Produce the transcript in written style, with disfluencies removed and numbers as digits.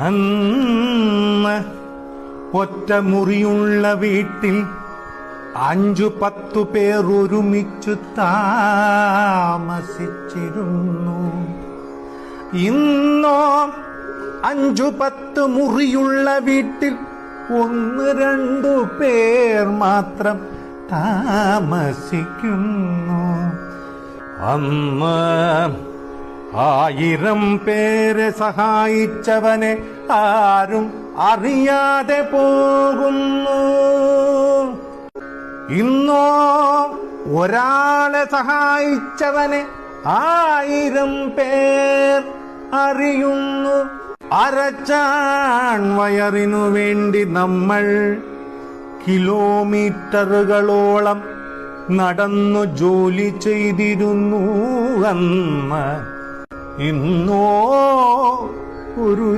അന്ന് ഒറ്റമുറിയുള്ള വീട്ടിൽ 5-10 പേർ ഒരുമിച്ചു താമസിച്ചിരുന്നു. ഇന്നോ 5-10 മുറിയുള്ള വീട്ടിൽ 1-2 പേർ മാത്രം താമസിക്കുന്നു. അന്ന് 1000 പേരെ സഹായിച്ചവനെ ആരും അറിയാതെ പോകുന്നു. ഇന്നോ ഒരാളെ സഹായിച്ചവനെ 1000 പേർ അറിയുന്നു. അരച്ചാൺ വയറിനു വേണ്ടി നമ്മൾ കിലോമീറ്ററുകളോളം നടന്നു ജോലി ചെയ്തിരുന്നു അന്ന്. ഇന്നോ ഒരു